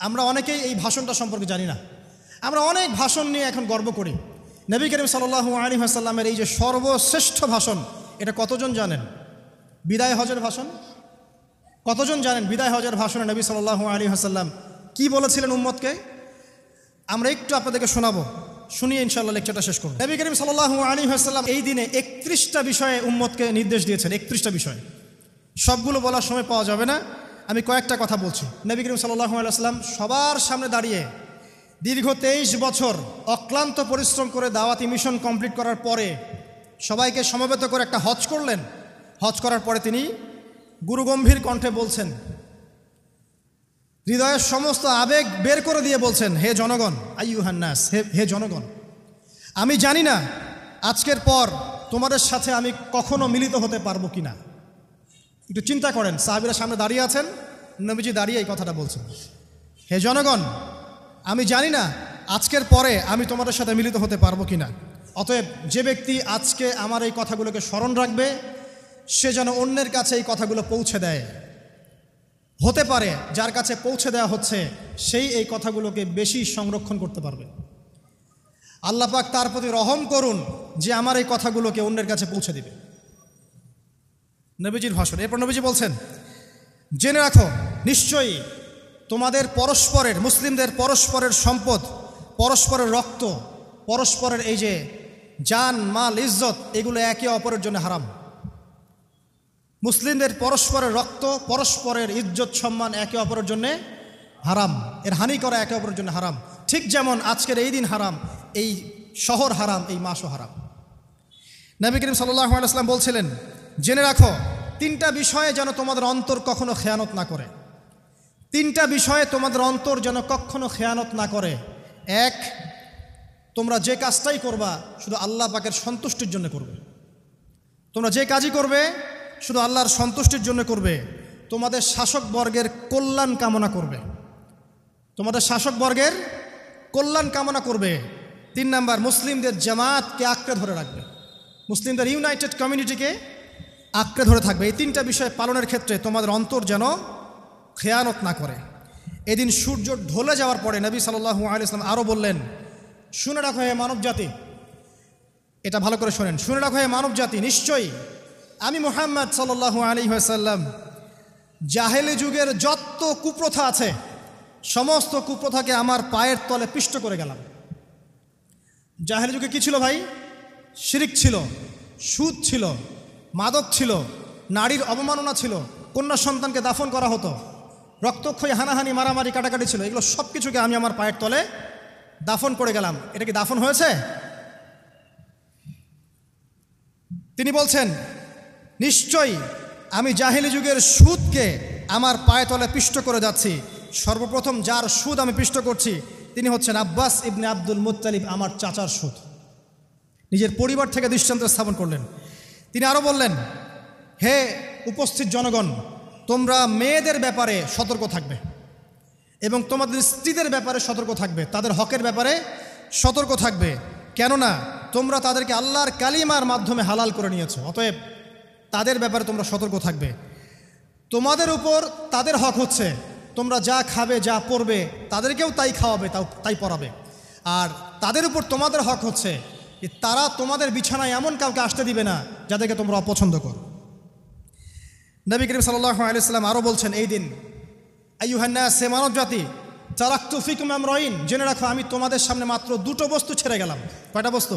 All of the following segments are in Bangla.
আমরা অনেকেই এই ভাষণটা সম্পর্কে জানি না। আমরা অনেক ভাষণ নিয়ে এখন গর্ব করি। নবী করিম সাল্লাল্লাহু আলাইহি ওয়াসাল্লামের এই যে সর্বশ্রেষ্ঠ ভাষণ, এটা কতজন জানেন? বিদায় হজের ভাষণ। কতজন জানেন বিদায় হজের ভাষণে নবী সাল্লাল্লাহু আলাইহি ওয়াসাল্লাম কি বলেছিলেন উম্মতকে? আমরা একটু আপনাদেরকে শোনাবো, শুনিয়ে ইনশাআল্লাহ লেকচারটা শেষ করব। নবী করিম সাল্লাল্লাহু আলাইহি ওয়াসাল্লাম এই দিনে 31টা বিষয়ে উম্মতকে নির্দেশ দিয়েছেন। 31টা বিষয়, সবগুলো বলার সময় পাওয়া যাবে না, আমি কয়েকটা কথা বলছি। নবী করিম সাল্লাল্লাহু আলাইহি ওয়াসাল্লাম সবার সামনে দাঁড়িয়ে দীর্ঘ 23 বছর অক্লান্ত পরিশ্রম করে দাওয়াতি মিশন কমপ্লিট করার পরে সবাইকে সমবেত করে একটা হজ করলেন। হজ করার পরে তিনি গুরুগম্ভীর কণ্ঠে বলছেন, হৃদয়ের সমস্ত আবেগ বের করে দিয়ে বলছেন, হে জনগণ, আইয়ুহান নাস, হে জনগণ, আমি জানি না আজকের পর তোমাদের সাথে আমি কখনো মিলিত হতে পারবো কিনা। একটু চিন্তা করেন, সাহাবীরা সামনে দাঁড়িয়ে আছেন, নবীজি দাঁড়িয়ে এই কথাটা বলছেন, হে জনগণ, আমি জানি না আজকের পরে আমি তোমাদের সাথে মিলিত হতে পারবো কিনা। অতএব যে ব্যক্তি আজকে আমার এই কথাগুলোকে স্মরণ রাখবে, সে যেন অন্যের কাছে এই কথাগুলো পৌঁছে দেয়। হতে পারে যার কাছে পৌঁছে দেওয়া হচ্ছে সেই এই কথাগুলোকে বেশি সংরক্ষণ করতে পারবে। আল্লাহ পাক তার প্রতি রহম করুন যে আমার এই কথাগুলোকে অন্যের কাছে পৌঁছে দিবে। নবীজির ভাষণ। এরপর নবীজি বলছেন, জেনে রাখো নিশ্চয়ই তোমাদের পরস্পরের, মুসলিমদের পরস্পরের সম্পদ, পরস্পরের রক্ত, পরস্পরের এই যে জান, মাল, ইজ্জত, এগুলো একে অপরের জন্য হারাম। মুসলিমদের পরস্পরের রক্ত, পরস্পরের ইজ্জত, সম্মান একে অপরের জন্য হারাম। এর হানি করা একে অপরের জন্য হারাম। ঠিক যেমন আজকের এই দিন হারাম, এই শহর হারাম, এই মাসও হারাম। নবী করিম সাল্লাল্লাহু আলাইহি ওয়াসাল্লাম বলছিলেন, জেনে রাখো 3টা বিষয়ে যেন তোমাদের অন্তর কখনো খেয়ানত না করে। 3টা বিষয়ে তোমাদের অন্তর যেন কখনো খেয়ানত না করে। 1, তোমরা যে কাজটাই করবা শুধু আল্লাহ পাকের সন্তুষ্টির জন্য করবে। তোমরা যে কাজই করবে শুধু আল্লাহর সন্তুষ্টির জন্য করবে। তোমাদের শাসকবর্গের কল্যাণ কামনা করবে। তোমাদের শাসকবর্গের কল্যাণ কামনা করবে। 3 নাম্বার, মুসলিমদের জামাতকে আঁকড়ে ধরে রাখবে। মুসলিমদের ইউনাইটেড কমিউনিটিকে আঁকড়ে ধরে থাকবে। এই 3টা বিষয় পালনের ক্ষেত্রে তোমাদের অন্তর যেন খেয়ানত না করে। এদিন সূর্য ঢলে যাওয়ার পরে নবী সাল্লাল্লাহু আলাইহি ওয়াসাল্লাম আরও বললেন, শুনে রাখো হে মানব জাতি, এটা ভালো করে শোনেন, শুনে রাখো হে মানব জাতি, নিশ্চয়ই আমি মুহাম্মদ সাল্লাল্লাহু আলাইহি ওয়াসাল্লাম জাহেলি যুগের যত কুপ্রথা আছে সমস্ত কুপ্রথাকে আমার পায়ের তলে পিষ্ট করে গেলাম। জাহেলি যুগে কি ছিল ভাই? শিরিক ছিল, সুদ ছিল, মাদক ছিল, নারীর অবমাননা ছিল, কন্যা সন্তানকে দাফন করা হতো, রক্তক্ষয়ী, হানাহানি, মারামারি, কাটাকাটি ছিল। এগুলো সব কিছুকে আমি আমার পায়ের তলে দাফন করে গেলাম। এটা কি দাফন হয়েছে? তিনি বলছেন, নিশ্চয়ই আমি জাহেলি যুগের সুদকে আমার পায়ে তলে পিষ্ট করে যাচ্ছি। সর্বপ্রথম যার সুদ আমি পিষ্ট করছি তিনি হচ্ছেন আব্বাস ইবনে আব্দুল মুত্তালিব, আমার চাচার সুদ। নিজের পরিবার থেকে দৃষ্টান্ত স্থাপন করলেন। তিনি আরও বললেন, হে উপস্থিত জনগণ, তোমরা মেয়েদের ব্যাপারে সতর্ক থাকবে এবং তোমাদের স্ত্রীদের ব্যাপারে সতর্ক থাকবে, তাদের হকের ব্যাপারে সতর্ক থাকবে, কেননা তোমরা তাদেরকে আল্লাহর কালিমার মাধ্যমে হালাল করে নিয়েছো। অতএব তাদের ব্যাপারে তোমরা সতর্ক থাকবে। তোমাদের উপর তাদের হক হচ্ছে তোমরা যা খাবে, যা পরবে, তাদেরকেও তাই খাওয়াবে, তাই পরাবে। আর তাদের উপর তোমাদের হক হচ্ছে যে তারা তোমাদের বিছানায় এমন কাউকে আসতে দিবে না যাদেরকে তোমরা অপছন্দ করো। নবী করিম সাল্লাল্লাহু আলাইহি ওয়াসাল্লাম আরও বলছেন, এই দিন আইয়ুহান নাস, হে মানব জাতি, তারাকতু ফিকুম আমরাইন, জেনে রাখো আমি তোমাদের সামনে মাত্র 2টো বস্তু ছেড়ে গেলাম। কয়টা বস্তু?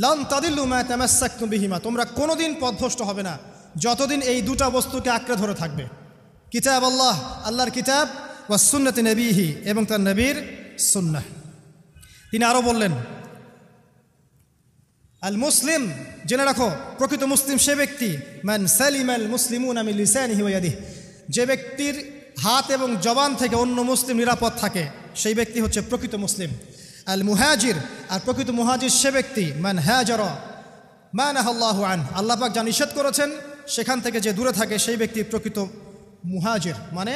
লান তাদিল্লু মা তামাসসাকতুম বিহিমা, তোমরা কোনোদিন পথভ্রষ্ট হবে না যতদিন এই 2টা বস্তুকে আঁকড়ে ধরে থাকবে। কিতাব আল্লাহ, আল্লাহর কিতাব, ওয়া সুন্নতি নবীহি, এবং তার নবীর সুন্নাহ। তিনি আরও বললেন, আল মুসলিম, জেনে রাখো প্রকৃত মুসলিম সে ব্যক্তি, মান সালিমাল মুসলিমুনা মিন লিসানিহি ওয়া ইয়াদিহি, যে ব্যক্তির হাত এবং জবান থেকে অন্য মুসলিম নিরাপদ থাকে সেই ব্যক্তি হচ্ছে প্রকৃত মুসলিম। আল মুহাজির, আর প্রকৃত মুহাজির সে ব্যক্তি, মান হাজারা মা নাহাল্লাহু আন, আল্লাহ পাক যা নিষেধ করেছেন সেখান থেকে যে দূরে থাকে সেই ব্যক্তি প্রকৃত মুহাজির, মানে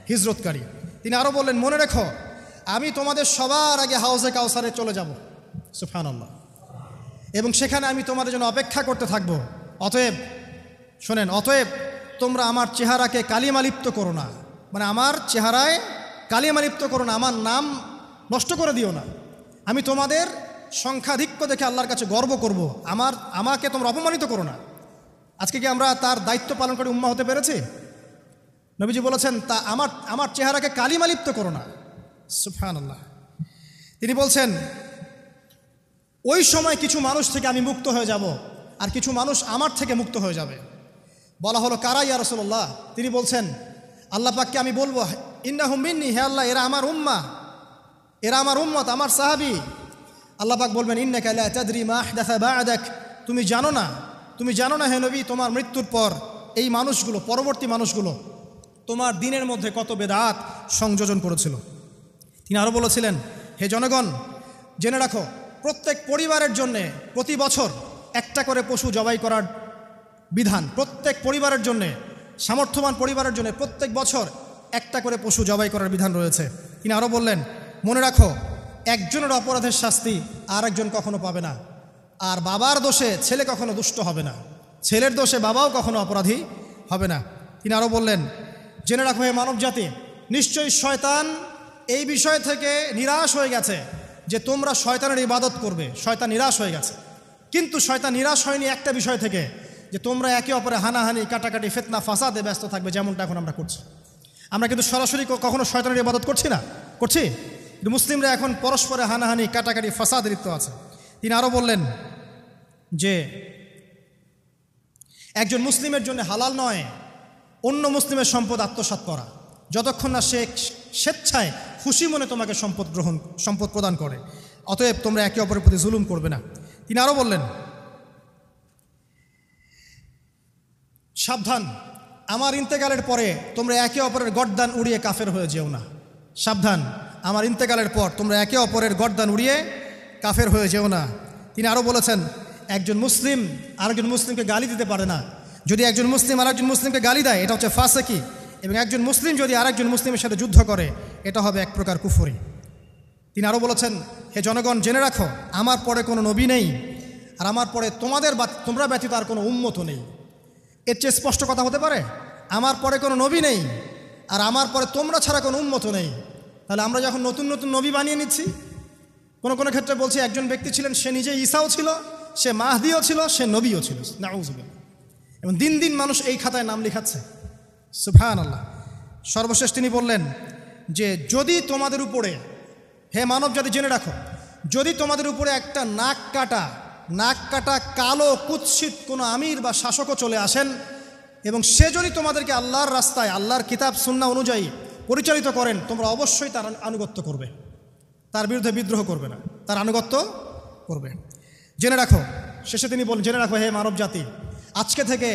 হিজরতকারী। তিনি আরও বললেন, মনে রেখো আমি তোমাদের সবার আগে হাউজে কাউসারে চলে যাব, সুবহানাল্লাহ, এবং সেখানে আমি তোমাদের জন্য অপেক্ষা করতে থাকব। অতএব শোনেন, অতএব তোমরা আমার চেহারাকে কালিমালিপ্ত করো না, মানে আমার চেহারায় কালিমালিপ্ত করো না, আমার নাম নষ্ট করে দিও না। আমি তোমাদের সংখ্যাধিক্য দেখে আল্লাহর কাছে গর্ব করব, আমাকে তোমরা অপমানিত করো না। আজকে কি আমরা তার দায়িত্ব পালন করে উম্মাহ হতে পেরেছি? নবীজি বলেছেন, তা আমার চেহারাকে কালিমালিপ্ত করো না। সুবহানাল্লাহ। তিনি বলছেন, ওই সময় কিছু মানুষ থেকে আমি মুক্ত হয়ে যাব, আর কিছু মানুষ আমার থেকে মুক্ত হয়ে যাবে। বলা হলো, কারা ইয়া রাসূলুল্লাহ? তিনি বলছেন, আল্লাহ পাককে আমি বলবো, ইন্নাহুম মিন্নি, হে আল্লাহ এরা আমার উম্মাহ, এরা আমার উম্মত, আমার সাহাবী। আল্লাহ পাক বলবেন, ইন্নাকা লা তাদরি মা আহদাসা বা'দাক, তুমি জানো না হে নবী, তোমার মৃত্যুর পর এই মানুষগুলো, পরবর্তী মানুষগুলো তোমার দিনের মধ্যে কত বেদাত সংযোজন করেছিল। তিনি আরও বলেছিলেন, হে জনগণ জেনে রাখো, প্রত্যেক পরিবারের জন্যে প্রতি বছর একটা করে পশু জবাই করার বিধান, প্রত্যেক পরিবারের জন্যে, সামর্থ্যবান পরিবারের জন্য প্রত্যেক বছর একটা করে পশু জবাই করার বিধান রয়েছে। তিনি আরও বললেন, মনে রাখো, একজনের অপরাধের শাস্তি আর একজন কখনো পাবে না, আর বাবার দোষে ছেলে কখনো দুষ্ট হবে না, ছেলের দোষে বাবাও কখনো অপরাধী হবে না। তিনি আরও বললেন, জেনে রাখো হে মানব জাতি, নিশ্চয়ই শয়তান এই বিষয় থেকে নিরাশ হয়ে গেছে যে তোমরা শয়তানের ইবাদত করবে। শয়তান নিরাশ হয়ে গেছে, কিন্তু শয়তান নিরাশ হয়নি একটা বিষয় থেকে, যে তোমরা একে অপরে হানাহানি, কাটাকাটি, ফিতনা, ফাসাদে ব্যস্ত থাকবে, যেমনটা এখন আমরা করছি। আমরা কিন্তু সরাসরি কখনো শয়তানের ইবাদত করছি কিন্তু মুসলিমরা এখন পরস্পরে হানাহানি, কাটাকাটি, ফাসাদে লিপ্ত আছে। তিনি আরও বললেন যে একজন মুসলিমের জন্য হালাল নয় অন্য মুসলিমের সম্পদ আত্মসাৎ করা, যতক্ষণ না সে স্বেচ্ছায় খুশি মনে তোমাকে সম্পদ প্রদান করে। অতএব তোমরা একে অপরের প্রতি জুলুম করবে না। তিনি আরও বললেন, সাবধান, আমার ইন্তেকালের পরে তোমরা একে অপরের গর্দান উড়িয়ে কাফের হয়ে যেও না। সাবধান, আমার ইন্তেকালের পর তোমরা একে অপরের গর্দান উড়িয়ে কাফের হয়ে যেও না। তিনি আরও বলেছেন, একজন মুসলিম আরেকজন মুসলিমকে গালি দিতে পারে না। যদি একজন মুসলিম আরেকজন মুসলিমকে গালি দেয়, এটা হচ্ছে ফাসেকি, এবং একজন মুসলিম যদি আরেকজন মুসলিমের সাথে যুদ্ধ করে, এটা হবে এক প্রকার কুফরি। তিনি আরও বলেছেন, হে জনগণ জেনে রাখো, আমার পরে কোনো নবী নেই, আর আমার পরে তোমরা ব্যতীত আর কোনো উম্মতও নেই। এর চেয়ে স্পষ্ট কথা হতে পারে? আমার পরে কোনো নবী নেই, আর আমার পরে তোমরা ছাড়া কোনো উম্মতও নেই। তাহলে আমরা যখন নতুন নতুন নবী বানিয়ে নিচ্ছি, কোনো ক্ষেত্রে বলছি একজন ব্যক্তি ছিলেন, সে নিজে ঈসাও ছিল, সে মাহদিও ছিল, সে নবীও ছিল, নাউযুবিল্লাহ। এবং দিন দিন মানুষ এই খাতায় নাম লিখাচ্ছে। সুবহানাল্লাহ। সর্বশেষ তিনি বললেন যে যদি তোমাদের উপরে, হে মানব জাতি জেনে রাখো, যদি তোমাদের উপরে একটা নাক কাটা কালো কুৎসিত কোনো আমির বা শাসকও চলে আসেন, এবং সে যদি তোমাদেরকে আল্লাহর রাস্তায়, আল্লাহর কিতাব সুন্নাহ অনুযায়ী পরিচালিত করেন, তোমরা অবশ্যই তার আনুগত্য করবে, তার বিরুদ্ধে বিদ্রোহ করবে না, তার আনুগত্য করবে। জেনে রাখো, শেষে তিনি বলেন, জেনে রাখো হে মানব জাতি, আজকে থেকে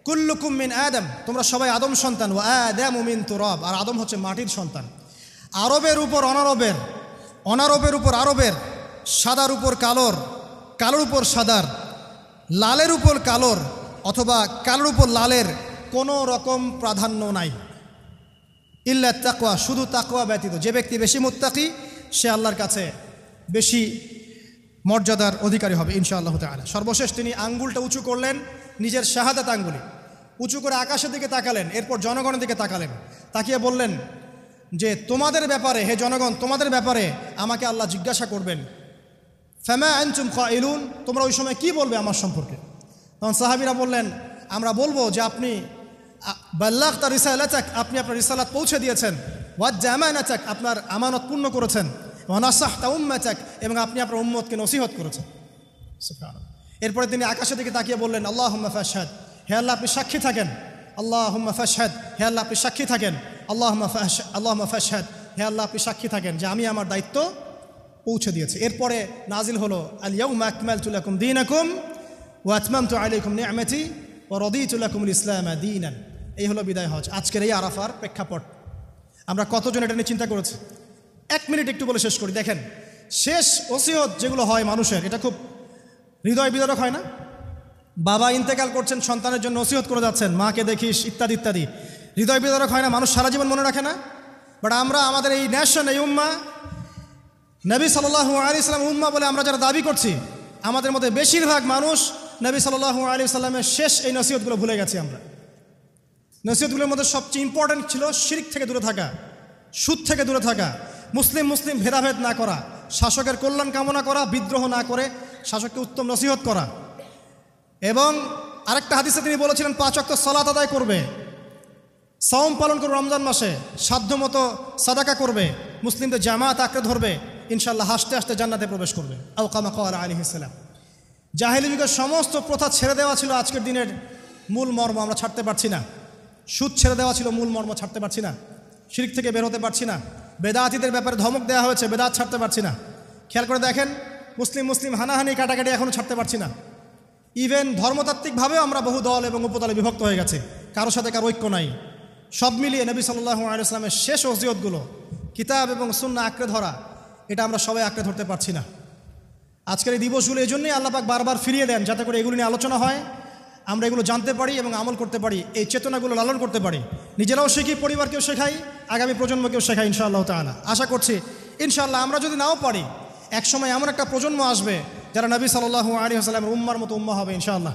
কুল্লুকুম মিন আদম, তোমরা সবাই আদম সন্তান, ওয়া আদামু মিন তুরাব, আর আদম হচ্ছে মাটির সন্তান। আরবের উপর অনারবের, অনারবের উপর আরবের, সাদার উপর কালোর, কালোর উপর সাদার, লালের উপর কালোর, অথবা কালোর উপর লালের কোনো রকম প্রাধান্য নাই। ইল্লা তাকওয়া, শুধু তাকওয়া ব্যতীত। যে ব্যক্তি বেশি মুত্তাকি, সে আল্লাহর কাছে বেশি মর্যাদার অধিকারী হবে ইনশাআল্লাহ তাআলা। সর্বশেষ তিনি আঙ্গুলটা উঁচু করলেন, নিজের শাহাদাত আঙ্গুলি উঁচু করে আকাশের দিকে তাকালেন, এরপর জনগণের দিকে তাকালেন, তাকিয়ে বললেন যে তোমাদের ব্যাপারে, হে জনগণ, তোমাদের ব্যাপারে আমাকে আল্লাহ জিজ্ঞাসা করবেন। ফামা আনতুম কাইলুন, তোমরা ওই সময় কি বলবে আমার সম্পর্কে? তখন সাহাবীরা বললেন, আমরা বলবো যে আপনি বাল্লাগতা রিসালাতাক, আপনি আপনার রিসালাত পৌঁছে দিয়েছেন, ওয়াজ্জা আমানাতাক, আপনার আমানত পূর্ণ করেছেন, ওয়া নাসাহতা উম্মাতাক, এবং আপনি আপনার উম্মতকে নসিহত করেছেন। সুবহানাল্লাহ। এরপরে তিনি আকাশের দিকে তাকিয়ে বললেন, আল্লাহুম্মা ফাশহাদ, হে আল্লাহ আপনি সাক্ষী থাকেন। আল্লাহুম্মা ফাশহাদ, হে আল্লাহ আপনি সাক্ষী থাকেন। আল্লাহুম্মা ফাশহাদ, হে আল্লাহ আপনি সাক্ষী থাকেন যে আমি আমার দায়িত্ব পৌঁছে দিয়েছি। এরপরে নাজিল হলো, আল ইয়াউমা আকমালতু লাকুম দীনাকুম ওয়া আতমামতু আলাইকুম নি'মাতি ওয়া রাদিতু লাকুমুল ইসলাম দীনান। এই হলো বিদায় হজ, আজকের এই আরাফার প্রেক্ষাপট। আমরা কতজন এটা নিয়ে চিন্তা করেছি? 1 মিনিট একটু বলে শেষ করি। দেখেন, শেষ ওসিয়ত যেগুলো হয় মানুষের, এটা খুব হৃদয় বিদারক হয় না? বাবা ইন্তেকাল করছেন, সন্তানের জন্য ওসিয়ত করে যাচ্ছেন, মাকে দেখিস, ইত্যাদি ইত্যাদি। হৃদয় বিদারক হয় না? মানুষ সারা জীবন মনে রাখে না? বাট আমরা আমাদের এই ন্যাশন, এই উম্মাহ, নবী সাল্লাল্লাহু আলাইহি সাল্লাম উম্মাহ বলে আমরা যারা দাবি করছি, আমাদের মধ্যে বেশিরভাগ মানুষ নবী সাল্লাল্লাহু আলাইহি সাল্লামের শেষ এই নসিহতগুলো ভুলে গেছি আমরা। নসিহতগুলোর মধ্যে সবচেয়ে ইম্পর্ট্যান্ট ছিল শিরক থেকে দূরে থাকা, সুদ থেকে দূরে থাকা, মুসলিম মুসলিম ভেদাভেদ না করা, শাসকের কল্যাণ কামনা করা, বিদ্রোহ না করে শাসককে উত্তম নসিহত করা। এবং আরেকটা হাদিসে তিনি বলেছিলেন 5 ওয়াক্ত সালাত আদায় করবে, সাওম পালন করবে, রমজান মাসে সাধ্যমতো সাদাকা করবে, মুসলিমদের জামাত আঁকড়ে ধরবে, ইনশাআল্লাহ হাসতে হাসতে জান্নাতে প্রবেশ করবে। আও কামা ক্বালা আলাইহিস সালাম। জাহেলি যুগের সমস্ত প্রথা ছেড়ে দেওয়া ছিল আজকের দিনের মূল মর্ম, আমরা ছাড়তে পারছি না। সুদ ছেড়ে দেওয়া ছিল মূল মর্ম, ছাড়তে পারছি না। শিরক থেকে বের হতে পারছি না। বেদাতীদের ব্যাপারে ধমক দেওয়া হয়েছে, বেদাত ছাড়তে পারছি না। খেয়াল করে দেখেন, মুসলিম মুসলিম হানাহানি কাটাকাটি এখনও ছাড়তে পারছি না। ইভেন ধর্মতাত্ত্বিকভাবেও আমরা বহু দল এবং উপদলে বিভক্ত হয়ে গেছে, কারোর সাথে কারো ঐক্য নাই। সব মিলিয়ে নবী সাল্লাল্লাহু আলাইহি ওয়াসাল্লামের শেষ ওসিয়তগুলো, কিতাব এবং সুন্নাহ আঁকড়ে ধরা, এটা আমরা সবাই আঁকড়ে ধরতে পারছি না। আজকের এই দিবসগুলো এই জন্যই আল্লাহ পাক বারবার ফিরিয়ে দেন, যাতে করে এগুলো নিয়ে আলোচনা হয়, আমরা এগুলো জানতে পারি এবং আমল করতে পারি, এই চেতনাগুলো লালন করতে পারি, নিজেরাও শিখি, পরিবারকেও শেখাই, আগামী প্রজন্মকেও শেখাই ইনশাআল্লাহ তাআলা। আশা করছি ইনশাআল্লাহ আমরা যদি নাও পারি, একসময় এমন একটা প্রজন্ম আসবে যারা নবী সাল্লাল্লাহু আলাইহি ওয়াসাল্লামের উম্মার মতো উম্মাহ হবে ইনশাআল্লাহ।